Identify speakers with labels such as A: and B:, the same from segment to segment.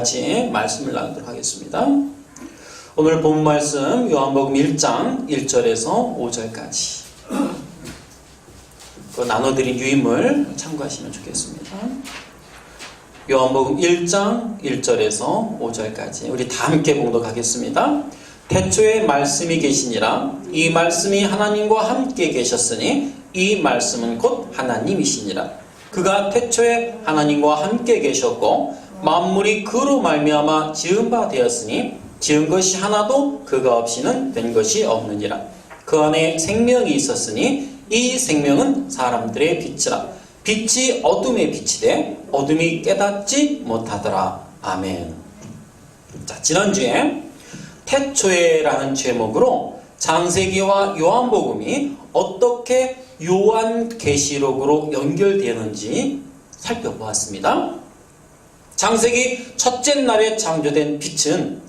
A: 같이 말씀을 나누도록 하겠습니다. 오늘 본 말씀 요한복음 1장 1절에서 5절까지 그 나눠드린 유인물 참고하시면 좋겠습니다. 요한복음 1장 1절에서 5절까지 우리 다 함께 봉독하겠습니다. 태초에 말씀이 계시니라. 이 말씀이 하나님과 함께 계셨으니 이 말씀은 곧 하나님이시니라. 그가 태초에 하나님과 함께 계셨고 만물이 그로 말미암아 지은 바 되었으니 지은 것이 하나도 그가 없이는 된 것이 없느니라. 그 안에 생명이 있었으니 이 생명은 사람들의 빛이라. 빛이 어둠에 비치되 어둠이 깨닫지 못하더라. 아멘. 자, 지난주에 태초에라는 제목으로 창세기와 요한복음이 어떻게 요한계시록으로 연결되는지 살펴보았습니다. 창세기 첫째 날에 창조된 빛은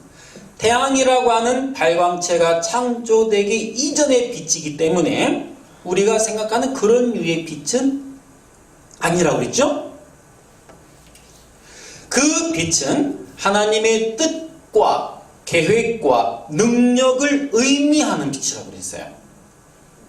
A: 태양이라고 하는 발광체가 창조되기 이전의 빛이기 때문에 우리가 생각하는 그런 류의 빛은 아니라고 그랬죠? 그 빛은 하나님의 뜻과 계획과 능력을 의미하는 빛이라고 그랬어요.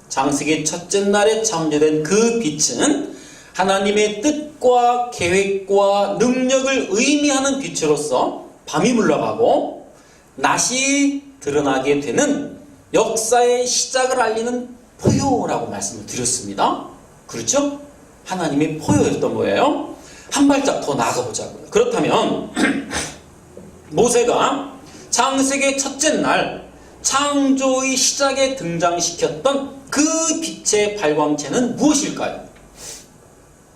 A: 창세기 첫째 날에 창조된 그 빛은 하나님의 뜻과 계획과 능력을 의미하는 빛으로서 밤이 물러가고 낮이 드러나게 되는 역사의 시작을 알리는 포효라고 말씀을 드렸습니다. 그렇죠? 하나님의 포효였던 거예요. 한 발짝 더 나가보자고요. 그렇다면 모세가 창세기 첫째 날 창조의 시작에 등장시켰던 그 빛의 발광체는 무엇일까요?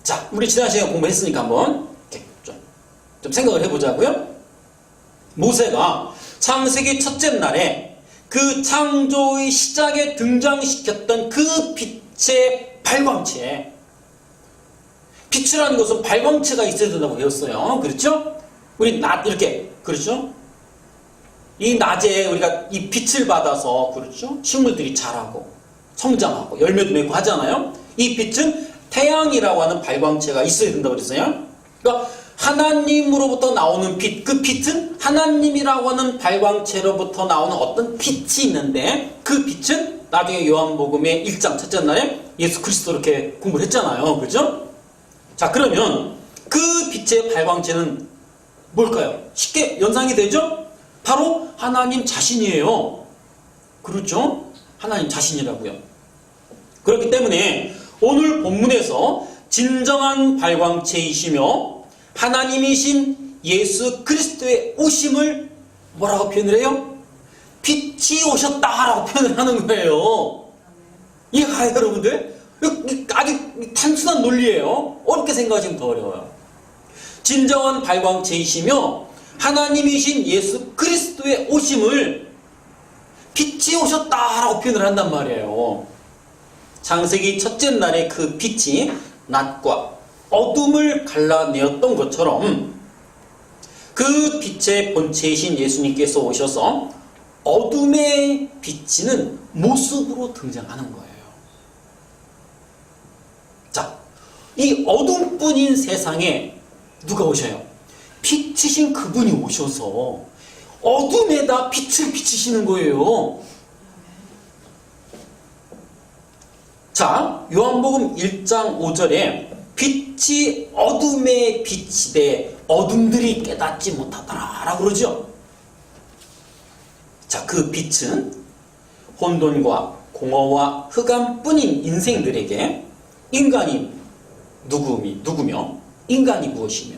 A: 자, 우리 지난 시간에 공부했으니까 한번 이렇게 좀 생각을 해보자고요. 모세가 창세기 첫째 날에 그 창조의 시작에 등장시켰던 그 빛의 발광체, 빛이라는 것은 발광체가 있어야 된다고 배웠어요. 그렇죠? 우리 낮 이렇게, 그렇죠? 이 낮에 우리가 이 빛을 받아서, 그렇죠? 식물들이 자라고 성장하고 열매도 맺고 하잖아요. 이 빛은 태양이라고 하는 발광체가 있어야 된다고 그랬어요. 그러니까 하나님으로부터 나오는 빛, 그 빛은 하나님이라고 하는 발광체로부터 나오는 어떤 빛이 있는데 그 빛은 나중에 요한복음의 1장 첫째 날에 예수 그리스도 이렇게 공부를 했잖아요. 그죠? 자, 그러면 그 빛의 발광체는 뭘까요? 쉽게 연상이 되죠? 바로 하나님 자신이에요. 그렇죠? 하나님 자신이라고요. 그렇기 때문에 오늘 본문에서 진정한 발광체이시며 하나님이신 예수 그리스도의 오심을 뭐라고 표현을 해요? 빛이 오셨다라고 표현을 하는 거예요. 이해가요, 여러분들? 아주 단순한 논리예요. 어렵게 생각하시면 더 어려워요. 진정한 발광체이시며 하나님이신 예수 그리스도의 오심을 빛이 오셨다라고 표현을 한단 말이에요. 창세기 첫째 날에 그 빛이 낮과 어둠을 갈라내었던 것처럼 그 빛의 본체이신 예수님께서 오셔서 어둠에 비치는 모습으로 등장하는 거예요. 자, 이 어둠뿐인 세상에 누가 오셔요? 빛이신 그분이 오셔서 어둠에다 빛을 비치시는 거예요. 자, 요한복음 1장 5절에 빛이 어둠에 비치되 어둠들이 깨닫지 못하더라 라고 그러죠. 자, 그 빛은 혼돈과 공허와 흑암뿐인 인생들에게 인간이 누구며 인간이 무엇이며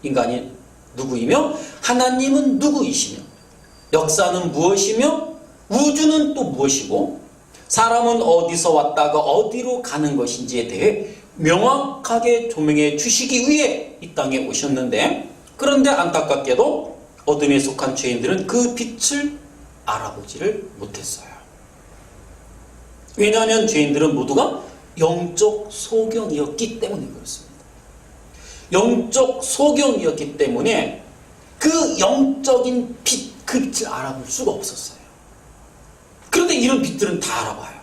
A: 인간이 누구이며 하나님은 누구이시며 역사는 무엇이며 우주는 또 무엇이고 사람은 어디서 왔다가 어디로 가는 것인지에 대해 명확하게 조명해 주시기 위해 이 땅에 오셨는데, 그런데 안타깝게도 어둠에 속한 죄인들은 그 빛을 알아보지를 못했어요. 왜냐하면 죄인들은 모두가 영적 소경이었기 때문에 그렇습니다. 영적 소경이었기 때문에 그 영적인 빛, 그 빛을 알아볼 수가 없었어요. 그런데 이런 빛들은 다 알아봐요.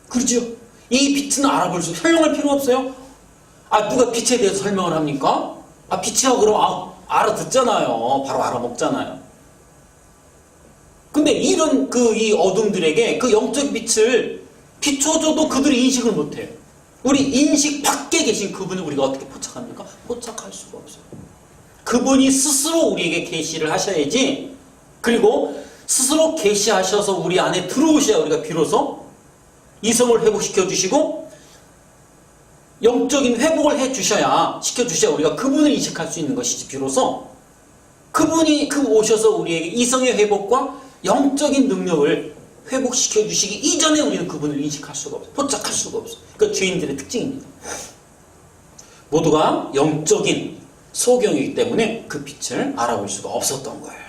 A: 그렇죠? 이 빛은 알아볼 수, 설명할 필요 없어요. 아, 누가 빛에 대해서 설명을 합니까? 아, 빛이야, 그럼, 알아듣잖아요. 바로 알아먹잖아요. 근데 이런 이 어둠들에게 그 영적 빛을 비춰줘도 그들이 인식을 못해요. 우리 인식 밖에 계신 그분을 우리가 어떻게 포착합니까? 포착할 수가 없어요. 그분이 스스로 우리에게 계시를 하셔야지, 그리고 스스로 계시하셔서 우리 안에 들어오셔야 우리가 비로소 이성을 회복시켜 주시고 영적인 회복을 시켜주셔야 우리가 그분을 인식할 수 있는 것이지, 비로소 그분이 오셔서 우리에게 이성의 회복과 영적인 능력을 회복시켜 주시기 이전에 우리는 그분을 인식할 수가 없어요. 포착할 수가 없어요. 그 죄인들의 특징입니다. 모두가 영적인 소경이기 때문에 그 빛을 알아볼 수가 없었던 거예요.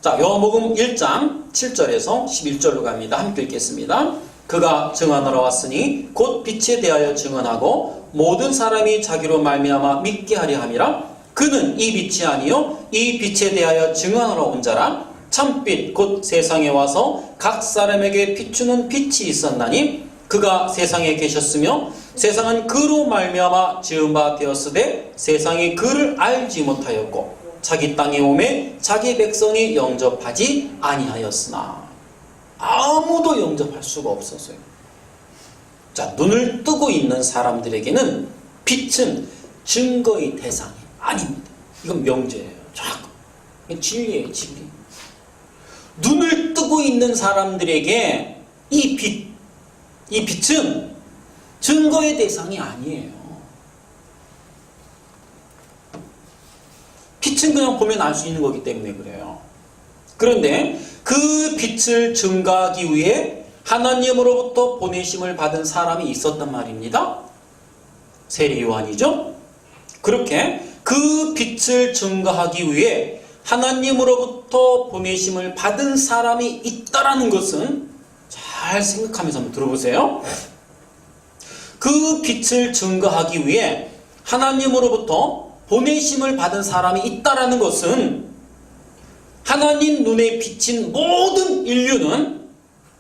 A: 자, 요한복음 1장 7절에서 11절로 갑니다. 함께 읽겠습니다. 그가 증언하러 왔으니 곧 빛에 대하여 증언하고 모든 사람이 자기로 말미암아 믿게 하려 함이라. 그는 이 빛이 아니요 이 빛에 대하여 증언하러 온 자라. 참빛 곧 세상에 와서 각 사람에게 비추는 빛이 있었나니 그가 세상에 계셨으며 세상은 그로 말미암아 지은 바 되었으되 세상이 그를 알지 못하였고 자기 땅에 오매 자기 백성이 영접하지 아니하였으나. 아무도 영접할 수가 없었어요. 자, 눈을 뜨고 있는 사람들에게는 빛은 증거의 대상이 아닙니다. 이건 명제예요. 쫙. 진리예요, 진리. 눈을 뜨고 있는 사람들에게 이 빛은 증거의 대상이 아니에요. 빛은 그냥 보면 알 수 있는 거기 때문에 그래요. 그런데 그 빛을 증거하기 위해 하나님으로부터 보내심을 받은 사람이 있었단 말입니다. 세례 요한이죠. 그렇게 그 빛을 증거하기 위해 하나님으로부터 보내심을 받은 사람이 있다라는 것은 잘 생각하면서 한번 들어보세요. 그 빛을 증거하기 위해 하나님으로부터 보내심을 받은 사람이 있다라는 것은 하나님 눈에 비친 모든 인류는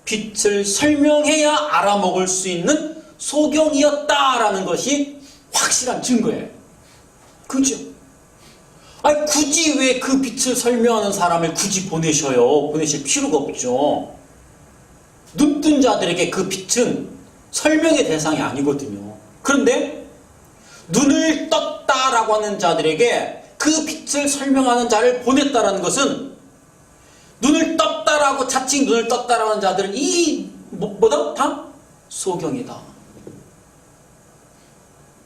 A: 빛을 설명해야 알아먹을 수 있는 소경이었다라는 것이 확실한 증거예요. 그죠? 아니, 굳이 왜 그 빛을 설명하는 사람을 굳이 보내셔요? 보내실 필요가 없죠. 눈뜬 자들에게 그 빛은 설명의 대상이 아니거든요. 그런데 눈을 떴다라고 하는 자들에게 그 빛을 설명하는 자를 보냈다라는 것은 눈을 떴다라고 자칭 눈을 떴다라고 하는 자들은 뭐다? 다 소경이다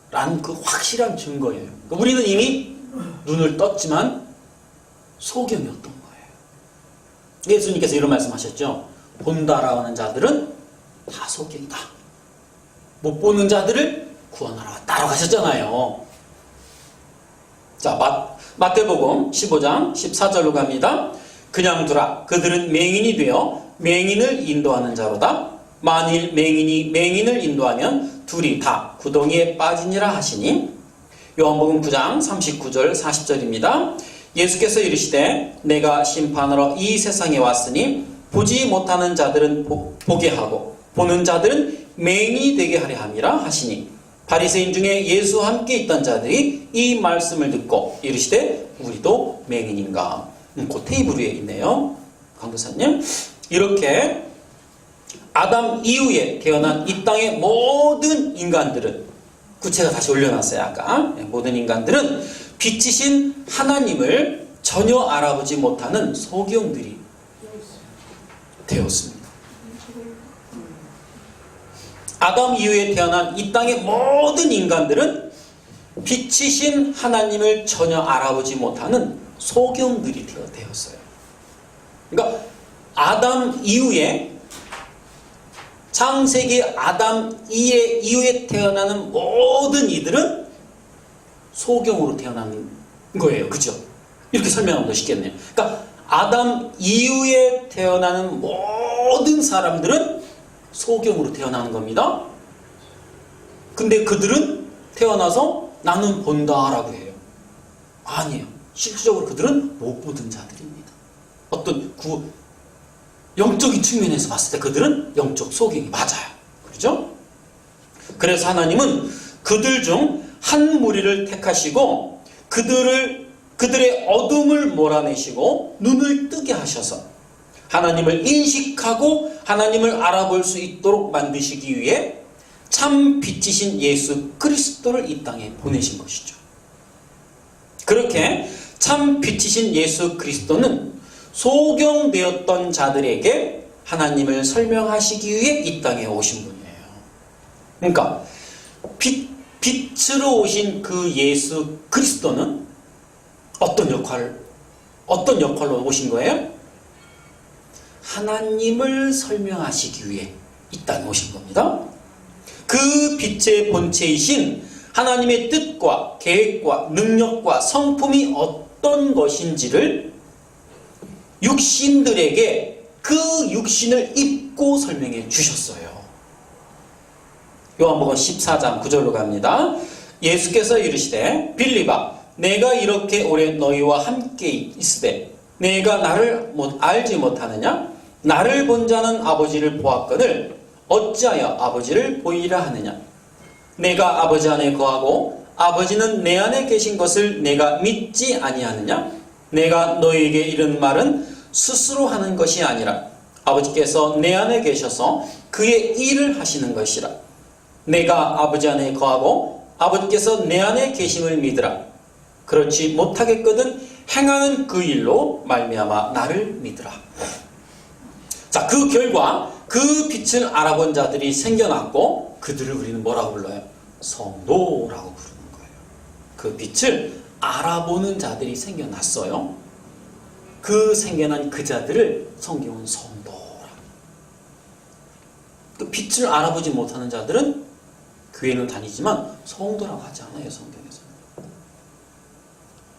A: 라는 그 확실한 증거예요. 그러니까 우리는 이미 눈을 떴지만 소경이었던 거예요. 예수님께서 이런 말씀하셨죠. 본다라고 하는 자들은 다 소경이다. 못 보는 자들을 구원하러 왔다라고 하셨잖아요. 자, 마태복음 15장 14절로 갑니다. 그냥 두라. 그들은 맹인이 되어 맹인을 인도하는 자로다. 만일 맹인이 맹인을 인도하면 둘이 다 구덩이에 빠지니라 하시니. 요한복음 9장 39절 40절입니다. 예수께서 이르시되 내가 심판하러 이 세상에 왔으니 보지 못하는 자들은 보게 하고 보는 자들은 맹인이 되게 하려 함이라 하시니. 바리새인 중에 예수와 함께 있던 자들이 이 말씀을 듣고 이르시되 우리도 맹인인가. 그 테이블 위에 있네요. 강도사님. 이렇게 아담 이후에 태어난 이 땅의 모든 인간들은, 제가 다시 올려놨어요 아까. 모든 인간들은 빛이신 하나님을 전혀 알아보지 못하는 소경들이 되었습니다. 아담 이후에 태어난 이 땅의 모든 인간들은 빛이신 하나님을 전혀 알아보지 못하는 소경들이 되었어요. 그러니까 아담 이후에, 창세기 아담 이후에 태어나는 모든 이들은 소경으로 태어난 거예요. 그죠? 이렇게 설명하면 더 쉽겠네요. 그러니까 아담 이후에 태어나는 모든 사람들은 소경으로 태어나는 겁니다. 근데 그들은 태어나서 나는 본다라고 해요. 아니에요. 실질적으로 그들은 못 보던 자들입니다. 어떤 영적인 측면에서 봤을 때 그들은 영적 소경이 맞아요. 그렇죠? 그래서 하나님은 그들 중 한 무리를 택하시고 그들을 그들의 어둠을 몰아내시고 눈을 뜨게 하셔서 하나님을 인식하고 하나님을 알아볼 수 있도록 만드시기 위해 참 빛이신 예수 그리스도를 이 땅에 보내신 것이죠. 그렇게 참 빛이신 예수 그리스도는 소경되었던 자들에게 하나님을 설명하시기 위해 이 땅에 오신 분이에요. 그러니까 빛으로 오신 그 예수 그리스도는 어떤 역할로 오신 거예요? 하나님을 설명하시기 위해 이 땅에 오신 겁니다. 그 빛의 본체이신 하나님의 뜻과 계획과 능력과 성품이 어떤 것인지를 육신들에게 그 육신을 입고 설명해 주셨어요. 요한복음 14장 9절로 갑니다. 예수께서 이르시되 빌립아 내가 이렇게 오래 너희와 함께 있으되 내가 나를 알지 못하느냐? 나를 본 자는 아버지를 보았거늘 어찌하여 아버지를 보이라 하느냐? 내가 아버지 안에 거하고 아버지는 내 안에 계신 것을 내가 믿지 아니하느냐? 내가 너희에게 이른 말은 스스로 하는 것이 아니라 아버지께서 내 안에 계셔서 그의 일을 하시는 것이라. 내가 아버지 안에 거하고 아버지께서 내 안에 계심을 믿으라. 그렇지 못하겠거든 행하는 그 일로 말미암아 나를 믿으라. 자, 그 결과 그 빛을 알아본 자들이 생겨났고 그들을 우리는 뭐라고 불러요? 성도라고 부르는 거예요. 그 빛을 알아보는 자들이 생겨났어요. 그 생겨난 그 자들을 성경은 성도라. 그 빛을 알아보지 못하는 자들은 교회는 다니지만 성도라고 하지 않아요, 성경에서는.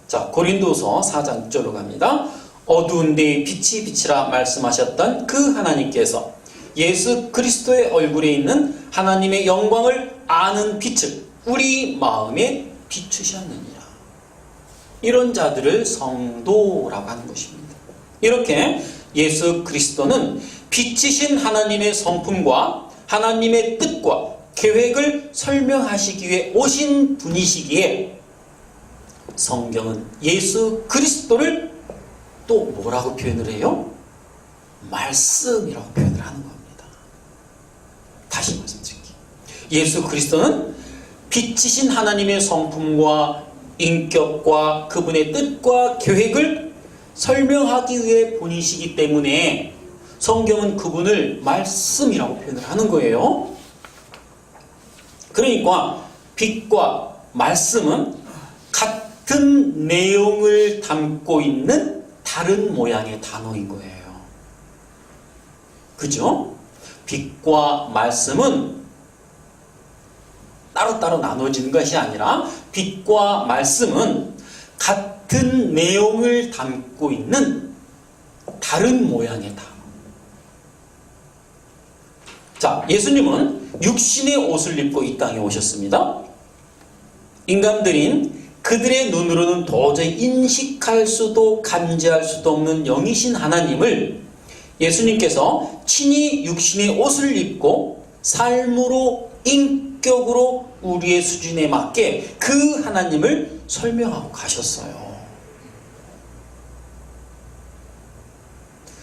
A: 자, 고린도서 4장 6절로 갑니다. 어두운 데에 빛이 비치라 말씀하셨던 그 하나님께서 예수 그리스도의 얼굴에 있는 하나님의 영광을 아는 빛을 우리 마음에 비추셨느니라. 이런 자들을 성도라고 하는 것입니다. 이렇게 예수 그리스도는 빛이신 하나님의 성품과 하나님의 뜻과 계획을 설명하시기 위해 오신 분이시기에 성경은 예수 그리스도를 또 뭐라고 표현을 해요? 말씀이라고 표현을 하는 겁니다. 다시 말씀드릴게요. 예수 그리스도는 빛이신 하나님의 성품과 인격과 그분의 뜻과 계획을 설명하기 위해 분이시기 때문에 성경은 그분을 말씀이라고 표현을 하는 거예요. 그러니까 빛과 말씀은 같은 내용을 담고 있는 다른 모양의 단어인 거예요. 그죠? 빛과 말씀은 따로따로 나눠지는 것이 아니라 빛과 말씀은 같은 내용을 담고 있는 다른 모양의 단어. 자, 예수님은 육신의 옷을 입고 이 땅에 오셨습니다. 인간들인 그들의 눈으로는 도저히 인식할 수도 감지할 수도 없는 영이신 하나님을 예수님께서 친히 육신의 옷을 입고 삶으로 인격으로 우리의 수준에 맞게 그 하나님을 설명하고 가셨어요.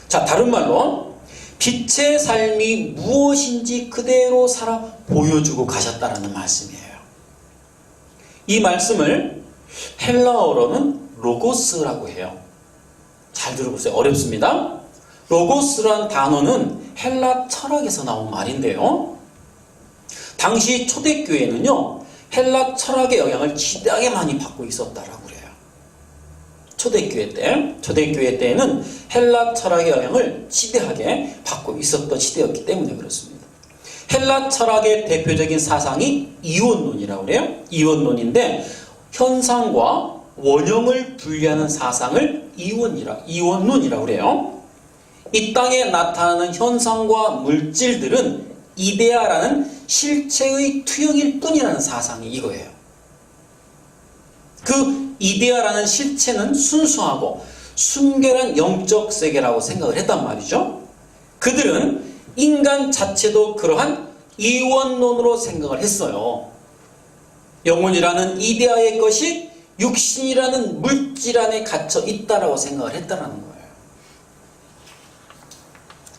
A: 자, 다른 말로 빛의 삶이 무엇인지 그대로 살아 보여주고 가셨다라는 말씀이에요. 이 말씀을 헬라어로는 로고스라고 해요. 잘 들어보세요. 어렵습니다. 로고스란 단어는 헬라 철학에서 나온 말인데요. 당시 초대교회는요, 헬라 철학의 영향을 지대하게 많이 받고 있었다라고 그래요. 초대교회 때에는 헬라 철학의 영향을 지대하게 받고 있었던 시대였기 때문에 그렇습니다. 헬라 철학의 대표적인 사상이 이원론이라고 그래요. 이원론인데 현상과 원형을 분리하는 사상을 이원론이라고 그래요. 이 땅에 나타나는 현상과 물질들은 이데아라는 실체의 투영일 뿐이라는 사상이 이거예요. 그 이데아라는 실체는 순수하고 순결한 영적 세계라고 생각을 했단 말이죠. 그들은 인간 자체도 그러한 이원론으로 생각을 했어요. 영혼이라는 이데아의 것이 육신이라는 물질 안에 갇혀 있다라고 생각을 했다라는 거예요.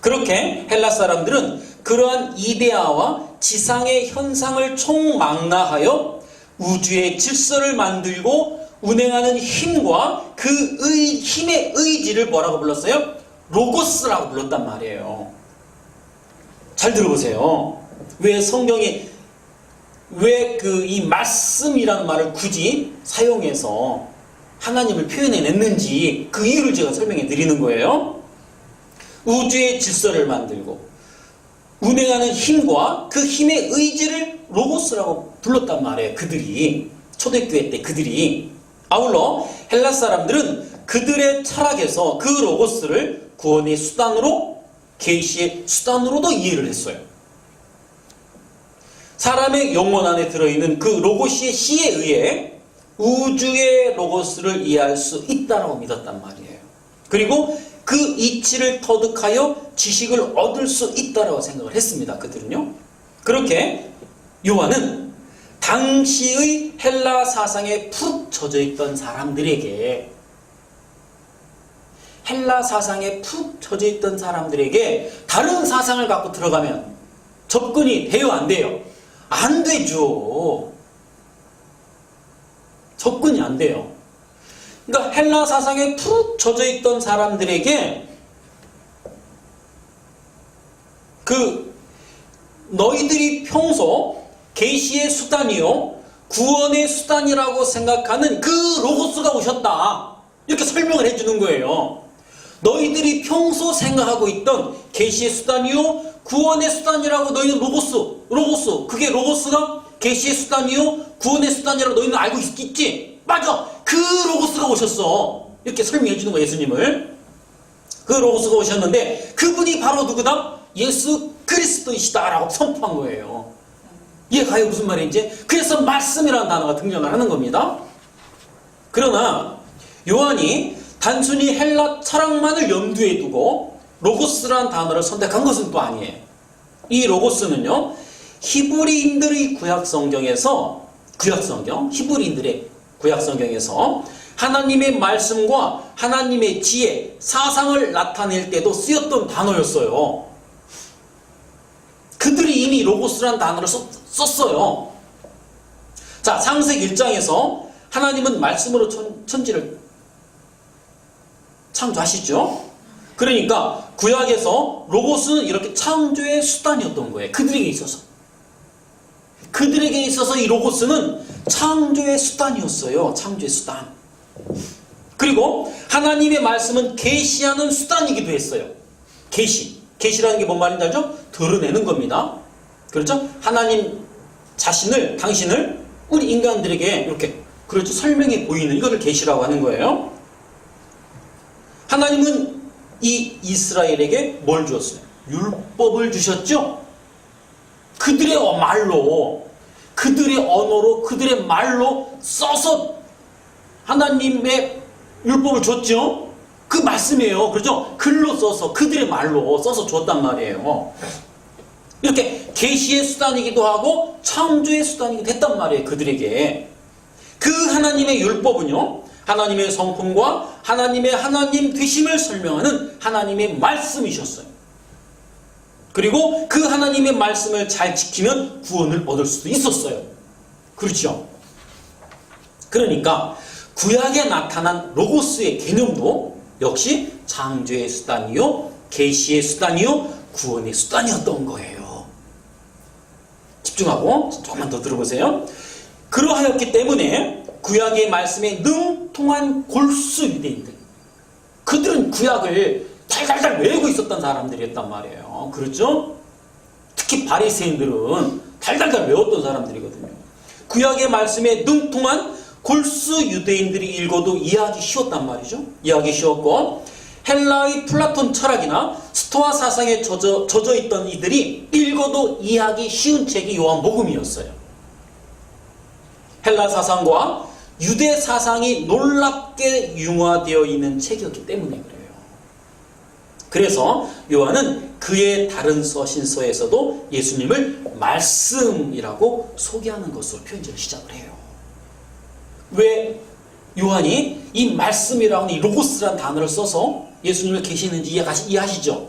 A: 그렇게 헬라 사람들은 그러한 이데아와 지상의 현상을 총망라하여 우주의 질서를 만들고 운행하는 힘과 그 힘의 의지를 뭐라고 불렀어요? 로고스라고 불렀단 말이에요. 잘 들어보세요. 왜 성경이 왜 이 말씀이라는 말을 굳이 사용해서 하나님을 표현해냈는지 그 이유를 제가 설명해 드리는 거예요. 우주의 질서를 만들고 운행하는 힘과 그 힘의 의지를 로고스라고 불렀단 말이에요. 그들이 초대교회 때 그들이. 아울러 헬라 사람들은 그들의 철학에서 그 로고스를 구원의 수단으로, 계시의 수단으로도 이해를 했어요. 사람의 영혼 안에 들어있는 그 로고스의 시에 의해 우주의 로고스를 이해할 수 있다고 믿었단 말이에요. 그리고 그 이치를 터득하여 지식을 얻을 수 있다고 생각을 했습니다. 그들은요. 그렇게 요한은 당시의 헬라 사상에 푹 젖어있던 사람들에게 다른 사상을 갖고 들어가면 접근이 돼요, 안 돼요? 안 되죠. 접근이 안 돼요. 그러니까 헬라 사상에 푹 젖어있던 사람들에게 너희들이 평소 계시의 수단이요 구원의 수단이라고 생각하는 그 로고스가 오셨다, 이렇게 설명을 해주는 거예요. 너희들이 평소 생각하고 있던 계시의 수단이요 구원의 수단이라고 너희는 로고스 그게 로고스가 계시의 수단이요 구원의 수단이라고 너희는 알고 있지? 맞아, 그 로고스가 오셨어, 이렇게 설명해 주는 거예요. 예수님을. 그 로고스가 오셨는데 그분이 바로 누구다? 예수 그리스도이시다라고 선포한 거예요. 이해가요? 무슨 말인지? 그래서 말씀이라는 단어가 등장을 하는 겁니다. 그러나 요한이 단순히 헬라 철학만을 염두에 두고 로고스라는 단어를 선택한 것은 또 아니에요. 이 로고스는요 히브리인들의 히브리인들의 구약성경에서 하나님의 말씀과 하나님의 지혜, 사상을 나타낼 때도 쓰였던 단어였어요. 그들이 이미 로고스라는 단어를 썼어요. 자, 창세기 1장에서 하나님은 말씀으로 천지를 창조하시죠. 그러니까 구약에서 로고스는 이렇게 창조의 수단이었던 거예요. 그들에게 있어서 이 로고스는 창조의 수단이었어요. 창조의 수단. 그리고 하나님의 말씀은 계시하는 수단이기도 했어요. 계시라는 게 뭔 말인지 알죠? 드러내는 겁니다. 그렇죠? 하나님 자신을, 당신을 우리 인간들에게 이렇게 그렇죠? 설명해 보이는 이거를 계시라고 하는 거예요. 하나님은 이 이스라엘에게 뭘 주었어요? 율법을 주셨죠? 그들의 말로, 그들의 언어로, 그들의 말로 써서 하나님의 율법을 줬죠? 그 말씀이에요. 그렇죠? 글로 써서, 그들의 말로 써서 줬단 말이에요. 이렇게 계시의 수단이기도 하고 창조의 수단이기도 했단 말이에요. 그들에게. 그 하나님의 율법은요, 하나님의 성품과 하나님의 하나님 되심을 설명하는 하나님의 말씀이셨어요. 그리고 그 하나님의 말씀을 잘 지키면 구원을 얻을 수도 있었어요. 그렇죠? 그러니까 구약에 나타난 로고스의 개념도 역시 창조의 수단이요, 계시의 수단이요, 구원의 수단이었던 거예요. 집중하고 조금만 더 들어보세요. 그러하였기 때문에 구약의 말씀에 능통한 골수 유대인들, 그들은 구약을 달달달 외우고 있었던 사람들이었단 말이에요. 그렇죠? 특히 바리새인들은 달달달 외웠던 사람들이거든요. 구약의 말씀에 능통한 골수 유대인들이 읽어도 이해하기 쉬웠단 말이죠. 이해하기 쉬웠고, 헬라의 플라톤 철학이나 스토아 사상에 젖어 있던 이들이 읽어도 이해하기 쉬운 책이 요한복음이었어요. 헬라 사상과 유대 사상이 놀랍게 융화되어 있는 책이었기 때문에 그래요. 그래서 요한은 그의 다른 서신서에서도 예수님을 말씀이라고 소개하는 것으로 편지를 시작을 해요. 왜 요한이 이 말씀이라는 이 로고스라는 단어를 써서 예수님을 계시는지 이해하시죠?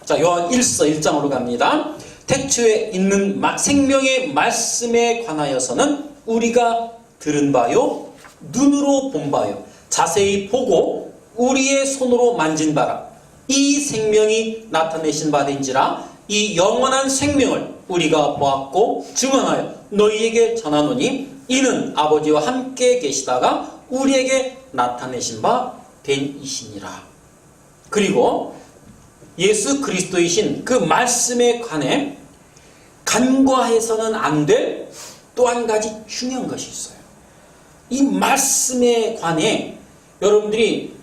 A: 자, 요한 1서 1장으로 갑니다. 태초에 있는 생명의 말씀에 관하여서는 우리가 들은 바요, 눈으로 본 바요, 자세히 보고 우리의 손으로 만진 바라. 이 생명이 나타내신 바된지라. 이 영원한 생명을 우리가 보았고 증언하여 너희에게 전하노니 이는 아버지와 함께 계시다가 우리에게 나타내신 바 된 이시니라. 그리고 예수 그리스도이신 그 말씀에 관해 간과해서는 안 될 또 한 가지 중요한 것이 있어요. 이 말씀에 관해 여러분들이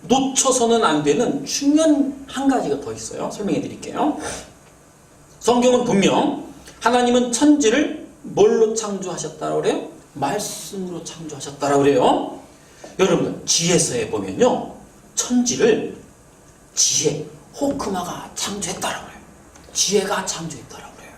A: 놓쳐서는 안 되는 중요한 한 가지가 더 있어요. 설명해 드릴게요. 성경은 분명 하나님은 천지를 뭘로 창조하셨다고 그래요? 말씀으로 창조하셨다고 그래요. 여러분 지혜서에 보면요, 천지를 지혜, 호크마가 창조했다라고 그래요. 지혜가 창조했다라고 그래요.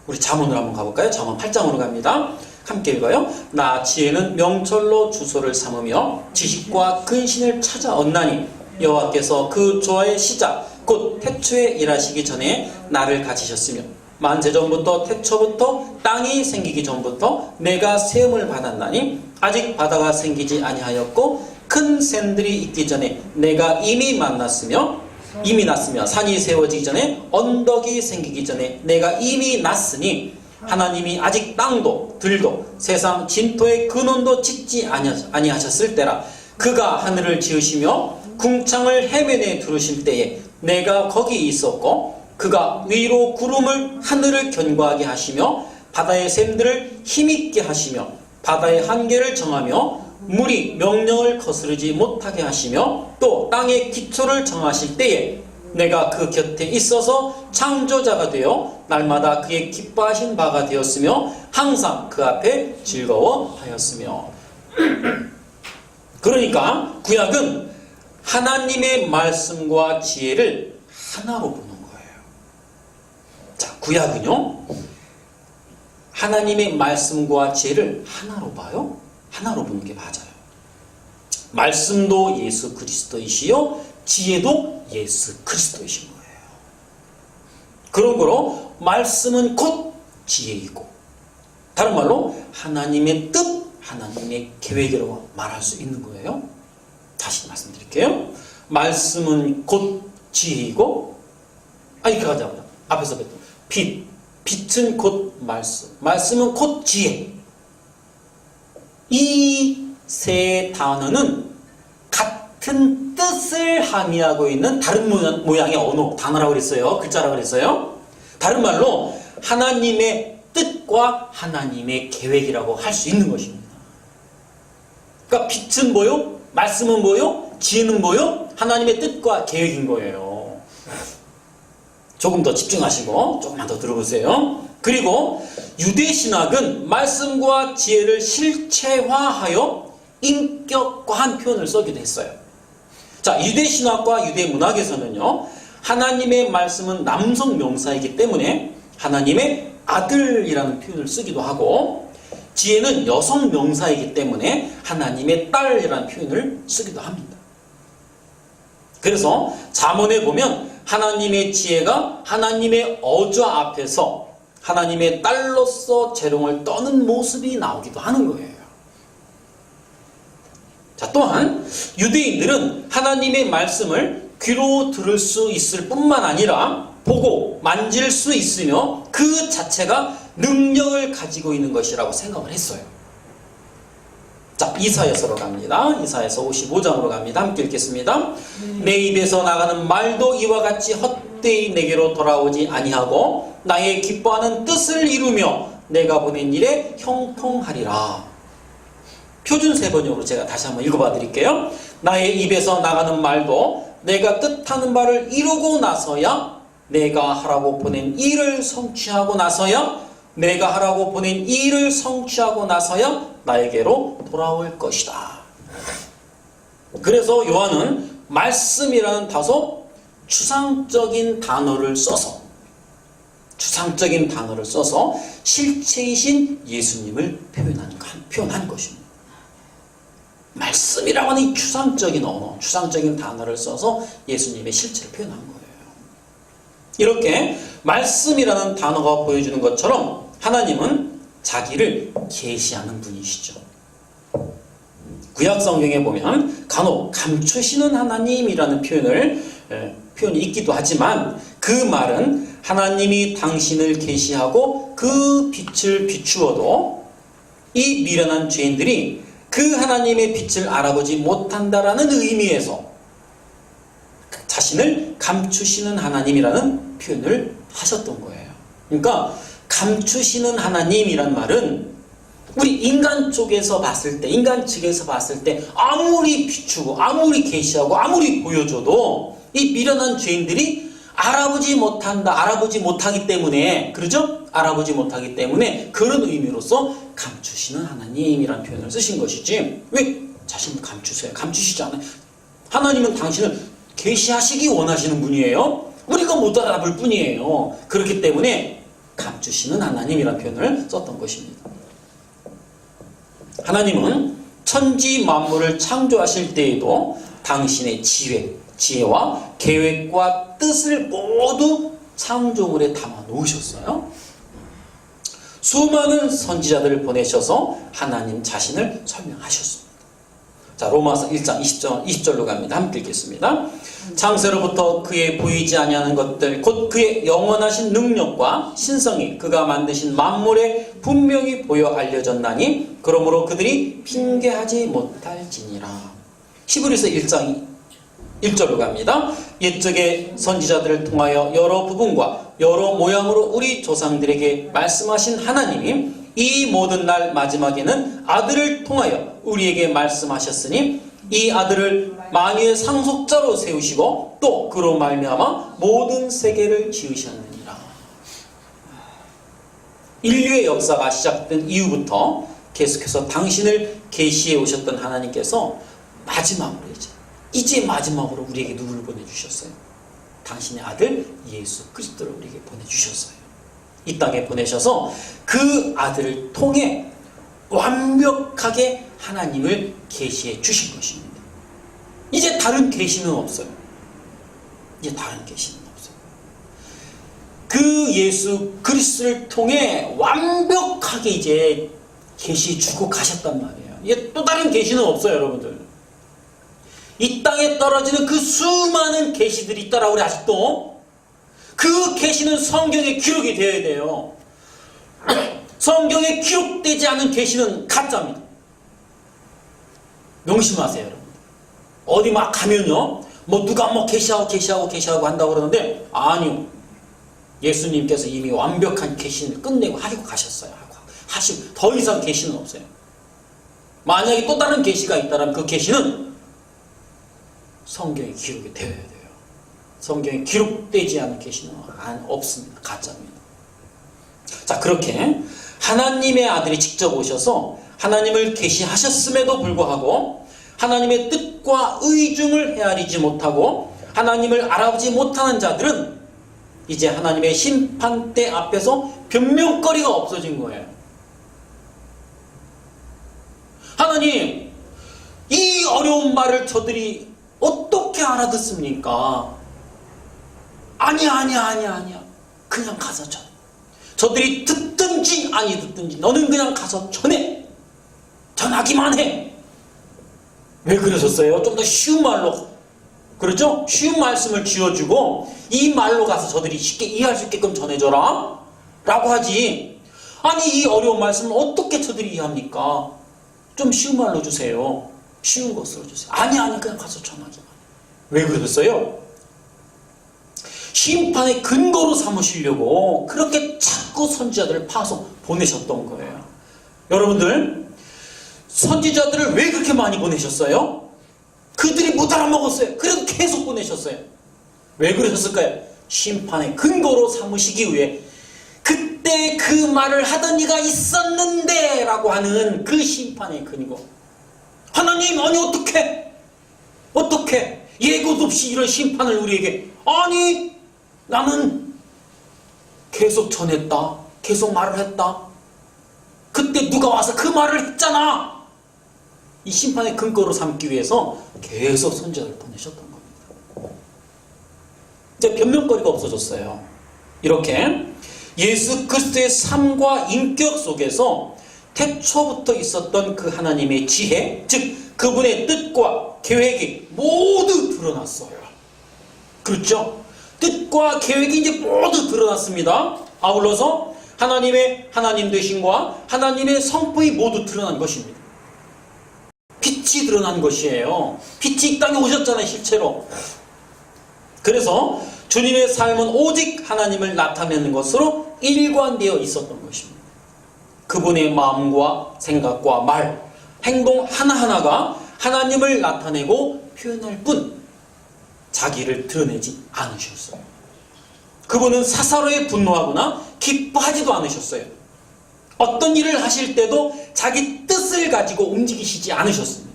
A: 우리 잠언으로 한번 가볼까요? 잠언 8장으로 갑니다. 함께 읽어요. 나 지혜는 명철로 주소를 삼으며 지식과 근신을 찾아 얻나니 여호와께서 그 조화의 시작 곧 태초에 일하시기 전에 나를 가지셨으며 만세전부터 태초부터 땅이 생기기 전부터 내가 세움을 받았나니 아직 바다가 생기지 아니하였고 큰 샘들이 있기 전에 내가 이미 났으며 산이 세워지기 전에 언덕이 생기기 전에 내가 이미 났으니 하나님이 아직 땅도 들도 세상 진토의 근원도 짓지 아니하셨을 때라. 그가 하늘을 지으시며 궁창을 해면에 두르실 때에 내가 거기 있었고 그가 위로 구름을 하늘을 견고하게 하시며 바다의 샘들을 힘있게 하시며 바다의 한계를 정하며 물이 명령을 거스르지 못하게 하시며 또 땅의 기초를 정하실 때에 내가 그 곁에 있어서 창조자가 되어 날마다 그의 기뻐하신 바가 되었으며 항상 그 앞에 즐거워하였으며. 그러니까 구약은 하나님의 말씀과 지혜를 하나로 보는 거예요. 자, 구약은요 하나님의 말씀과 지혜를 하나로 봐요. 하나로 보는 게 맞아요. 말씀도 예수 그리스도이시요 지혜도 예수 그리스도이신 거예요. 그러므로 말씀은 곧 지혜이고 다른 말로 하나님의 뜻, 하나님의 계획이라고 말할 수 있는 거예요. 다시 말씀드릴게요. 말씀은 곧 지혜이고 이렇게 가자고요. 앞에서 뵀던 빛은 곧 말씀, 말씀은 곧 지혜. 이 세 단어는 같은 뜻을 함의하고 있는 다른 모양의 언어, 단어라고 그랬어요. 글자라고 그랬어요. 다른 말로 하나님의 뜻과 하나님의 계획이라고 할 수 있는 것입니다. 그러니까 빛은 뭐요? 말씀은 뭐요? 지혜는 뭐요? 하나님의 뜻과 계획인 거예요. 조금 더 집중하시고 조금만 더 들어보세요. 그리고 유대신학은 말씀과 지혜를 실체화하여 인격화한 표현을 쓰기도 했어요. 자, 유대신학과 유대문학에서는요 하나님의 말씀은 남성 명사이기 때문에 하나님의 아들이라는 표현을 쓰기도 하고 지혜는 여성 명사이기 때문에 하나님의 딸이라는 표현을 쓰기도 합니다. 그래서 잠언에 보면 하나님의 지혜가 하나님의 어좌 앞에서 하나님의 딸로서 재롱을 떠는 모습이 나오기도 하는 거예요. 자, 또한 유대인들은 하나님의 말씀을 귀로 들을 수 있을 뿐만 아니라 보고 만질 수 있으며 그 자체가 능력을 가지고 있는 것이라고 생각을 했어요. 자, 이사야서로 갑니다. 이사야서 55장으로 갑니다. 함께 읽겠습니다. 내 입에서 나가는 말도 이와 같이 헛되이 내게로 돌아오지 아니하고 나의 기뻐하는 뜻을 이루며 내가 보낸 일에 형통하리라. 표준세 번역으로 제가 다시 한번 읽어봐 드릴게요. 나의 입에서 나가는 말도 내가 뜻하는 바를 이루고 나서야 내가 하라고 보낸 일을 성취하고 나서야 내가 하라고 보낸 일을 성취하고 나서야 나에게로 돌아올 것이다. 그래서 요한은 말씀이라는 다소 추상적인 단어를 써서 실체이신 예수님을 표현한 것입니다. 말씀이라고 하는 이 추상적인 언어, 추상적인 단어를 써서 예수님의 실체를 표현한 거예요. 이렇게 말씀이라는 단어가 보여주는 것처럼 하나님은 자기를 계시하는 분이시죠. 구약 성경에 보면 간혹 감추시는 하나님이라는 표현이 있기도 하지만 그 말은 하나님이 당신을 계시하고 그 빛을 비추어도 이 미련한 죄인들이 그 하나님의 빛을 알아보지 못한다라는 의미에서 자신을 감추시는 하나님이라는 표현을 하셨던 거예요. 그러니까 감추시는 하나님이란 말은 우리 인간 쪽에서 봤을 때, 인간 측에서 봤을 때 아무리 비추고 아무리 계시하고 아무리 보여줘도 이 미련한 죄인들이 알아보지 못하기 때문에, 그러죠? 알아보지 못하기 때문에 그런 의미로서 감추시는 하나님이라는 표현을 쓰신 것이지, 왜 자신을 감추세요? 감추시지 않아요. 하나님은 당신을 계시하시기 원하시는 분이에요. 우리가 못 알아볼 뿐이에요. 그렇기 때문에 감추시는 하나님이라는 표현을 썼던 것입니다. 하나님은 천지 만물을 창조하실 때에도 당신의 지혜와 계획과 뜻을 모두 창조물에 담아 놓으셨어요. 수많은 선지자들을 보내셔서 하나님 자신을 설명하셨습니다. 자, 로마서 1장 20절로 갑니다. 함께 읽겠습니다. 창세로부터 그의 보이지 아니하는 것들 곧 그의 영원하신 능력과 신성이 그가 만드신 만물에 분명히 보여 알려졌나니 그러므로 그들이 핑계하지 못할지니라. 히브리서 1장 1절로 갑니다. 옛적의 선지자들을 통하여 여러 부분과 여러 모양으로 우리 조상들에게 말씀하신 하나님이 이 모든 날 마지막에는 아들을 통하여 우리에게 말씀하셨으니 이 아들을 만유의 상속자로 세우시고 또 그로 말미암아 모든 세계를 지으셨느니라. 인류의 역사가 시작된 이후부터 계속해서 당신을 계시해 오셨던 하나님께서 마지막으로 이제 마지막으로 우리에게 누구를 보내주셨어요? 당신의 아들 예수 그리스도를 우리에게 보내주셨어요. 이 땅에 보내셔서 그 아들을 통해 완벽하게 하나님을 계시해 주신 것입니다. 이제 다른 계시는 없어요. 이제 다른 계시는 없어요. 그 예수 그리스도를 통해 완벽하게 이제 계시해 주고 가셨단 말이에요. 이제 또 다른 계시는 없어요, 여러분들. 이 땅에 떨어지는 그 수많은 계시들이 있더라 우리 아직도. 그 계시는 성경에 기록이 되어야 돼요. 성경에 기록되지 않은 계시는 가짜입니다. 명심하세요, 여러분. 어디 막 가면요, 뭐 누가 뭐 계시하고 한다고 그러는데 아니요. 예수님께서 이미 완벽한 계시를 끝내고 하시고 가셨어요. 하시고 더 이상 계시는 없어요. 만약에 또 다른 계시가 있다면 그 계시는 성경에 기록이 되어야 돼요. 성경에 기록되지 않은 계시는 없습니다. 가짜입니다. 자, 그렇게 하나님의 아들이 직접 오셔서 하나님을 계시하셨음에도 불구하고 하나님의 뜻과 의중을 헤아리지 못하고 하나님을 알아보지 못하는 자들은 이제 하나님의 심판대 앞에서 변명거리가 없어진 거예요. 하나님, 이 어려운 말을 저들이 어떻게 알아듣습니까? 아니야. 그냥 가서 전해. 저들이 듣든지 아니 듣든지 너는 그냥 가서 전해. 전하기만 해. 왜 그러셨어요? 좀 더 쉬운 말로, 그렇죠? 쉬운 말씀을 쥐어주고 이 말로 가서 저들이 쉽게 이해할 수 있게끔 전해줘라 라고 하지. 아니, 이 어려운 말씀을 어떻게 저들이 이해합니까? 좀 쉬운 말로 주세요. 쉬운 것으로 주세요. 아니, 그냥 가서 전하기만 해. 왜 그러셨어요? 심판의 근거로 삼으시려고 그렇게 자꾸 선지자들을 파서 보내셨던 거예요. 여러분들, 선지자들을 왜 그렇게 많이 보내셨어요? 그들이 못 알아먹었어요. 그래도 계속 보내셨어요. 왜 그러셨을까요? 심판의 근거로 삼으시기 위해 그때 그 말을 하던 이가 있었는데 라고 하는 그 심판의 근거. 하나님, 아니 어떻게 예고도 없이 이런 심판을 우리에게. 아니, 나는 계속 전했다. 계속 말을 했다. 그때 누가 와서 그 말을 했잖아. 이 심판의 근거로 삼기 위해서 계속 선지자를 보내셨던 겁니다. 이제 변명거리가 없어졌어요. 이렇게 예수 그리스도의 삶과 인격 속에서 태초부터 있었던 그 하나님의 지혜, 즉 그분의 뜻과 계획이 모두 드러났어요. 그렇죠? 뜻과 계획이 이제 모두 드러났습니다. 아울러서 하나님의 하나님 되심과 하나님의 성품이 모두 드러난 것입니다. 빛이 드러난 것이에요. 빛이 이 땅에 오셨잖아요, 실제로. 그래서 주님의 삶은 오직 하나님을 나타내는 것으로 일관되어 있었던 것입니다. 그분의 마음과 생각과 말, 행동 하나하나가 하나님을 나타내고 표현할 뿐 자기를 드러내지 않으셨어요. 그분은 사사로이 분노하거나 기뻐하지도 않으셨어요. 어떤 일을 하실 때도 자기 뜻을 가지고 움직이시지 않으셨습니다.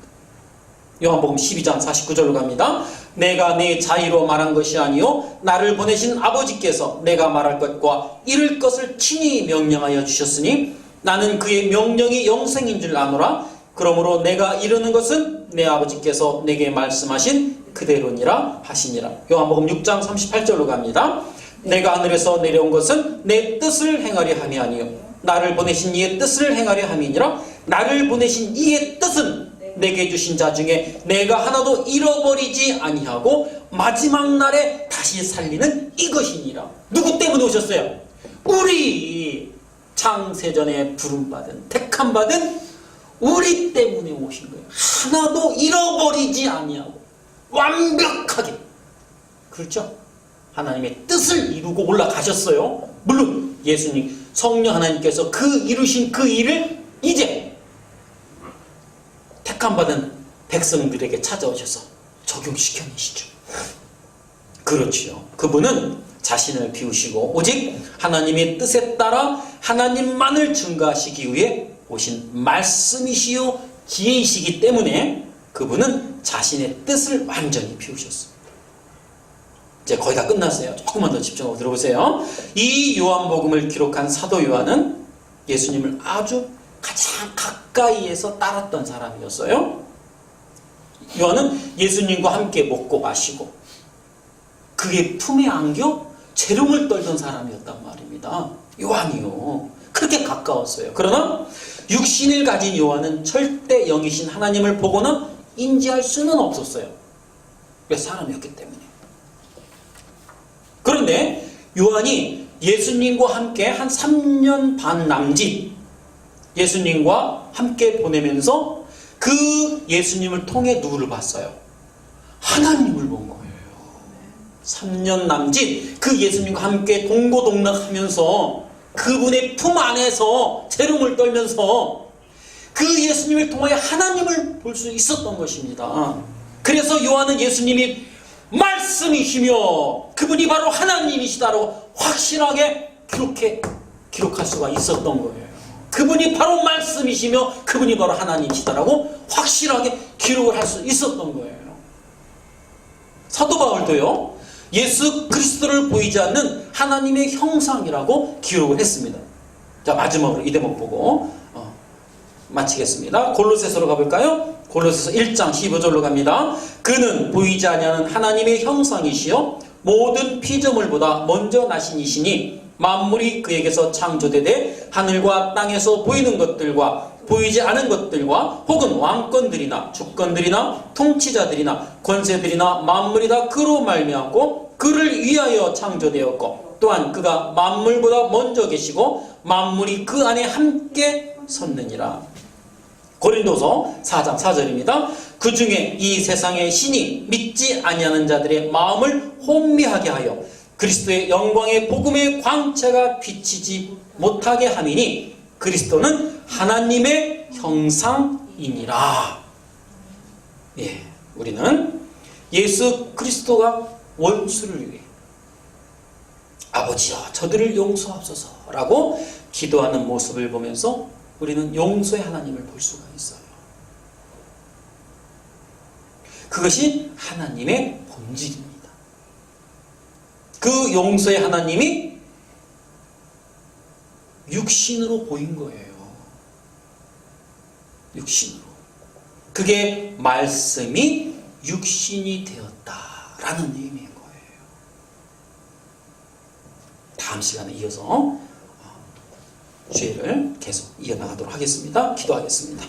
A: 요한복음 12장 49절로 갑니다. 내가 내 자의로 말한 것이 아니요 나를 보내신 아버지께서 내가 말할 것과 이룰 것을 친히 명령하여 주셨으니 나는 그의 명령이 영생인 줄 아노라. 그러므로 내가 이루는 것은 내 아버지께서 내게 말씀하신 그대로니라 하시니라. 요한복음 6장 38절로 갑니다. 내가 하늘에서 내려온 것은 내 뜻을 행하려 함이 아니요 나를 보내신 이의 뜻을 행하려 함이니라. 나를 보내신 이의 뜻은 내게 주신 자 중에 내가 하나도 잃어버리지 아니하고 마지막 날에 다시 살리는 이것이니라. 누구 때문에 오셨어요? 우리 창세전에 부름받은 택함받은 우리 때문에 오신 거예요. 하나도 잃어버리지 아니하고 완벽하게. 그렇죠? 하나님의 뜻을 이루고 올라가셨어요. 물론 예수님 성령 하나님께서 그 이루신 그 일을 이제 택함받은 백성들에게 찾아오셔서 적용시켜내시죠. 그렇지요. 그분은 자신을 비우시고 오직 하나님의 뜻에 따라 하나님만을 증거하시기 위해 오신 말씀이시요 지혜이시기 때문에 그분은 자신의 뜻을 완전히 비우셨습니다. 이제 거의 다 끝났어요. 조금만 더 집중하고 들어보세요. 이 요한복음을 기록한 사도 요한은 예수님을 아주 가장 가까이에서 따랐던 사람이었어요. 요한은 예수님과 함께 먹고 마시고 그의 품에 안겨 재롱을 떨던 사람이었단 말입니다. 요한이요. 그렇게 가까웠어요. 그러나 육신을 가진 요한은 절대 영이신 하나님을 보거나 인지할 수는 없었어요. 왜? 사람이었기 때문에. 그런데 요한이 예수님과 함께 한 3년 반 남짓 예수님과 함께 보내면서 그 예수님을 통해 누구를 봤어요? 하나님을 본 거예요. 3년 남짓 그 예수님과 함께 동고동락하면서 그분의 품 안에서 재롱을 떨면서 그 예수님을 통하여 하나님을 볼 수 있었던 것입니다. 그래서 요한은 예수님이 말씀이시며 그분이 바로 하나님이시다라고 확실하게 기록할 수가 있었던 거예요. 그분이 바로 말씀이시며 그분이 바로 하나님이시다라고 확실하게 기록을 할 수 있었던 거예요. 사도 바울도요, 예수 그리스도를 보이지 않는 하나님의 형상이라고 기록을 했습니다. 자, 마지막으로 이 대목 보고 마치겠습니다. 골로새서로 가볼까요? 골로새서 1장 15절로 갑니다. 그는 보이지 아니하는 하나님의 형상이시요 모든 피조물보다 먼저 나신 이시니 만물이 그에게서 창조되되 하늘과 땅에서 보이는 것들과 보이지 않은 것들과 혹은 왕권들이나 주권들이나 통치자들이나 권세들이나 만물이 다 그로 말미암고 그를 위하여 창조되었고 또한 그가 만물보다 먼저 계시고 만물이 그 안에 함께 섰느니라. 고린도서 4장 4절입니다. 그 중에 이 세상의 신이 믿지 아니하는 자들의 마음을 혼미하게 하여 그리스도의 영광의 복음의 광채가 비치지 못하게 함이니 그리스도는 하나님의 형상이니라. 예, 우리는 예수 그리스도가 원수를 위해 아버지여 저들을 용서하옵소서라고 기도하는 모습을 보면서 우리는 용서의 하나님을 볼 수가 있어요. 그것이 하나님의 본질입니다. 그 용서의 하나님이 육신으로 보인 거예요. 육신으로. 그게 말씀이 육신이 되었다라는 의미인 거예요. 다음 시간에 이어서 주의를 계속 이어나가도록 하겠습니다. 기도하겠습니다.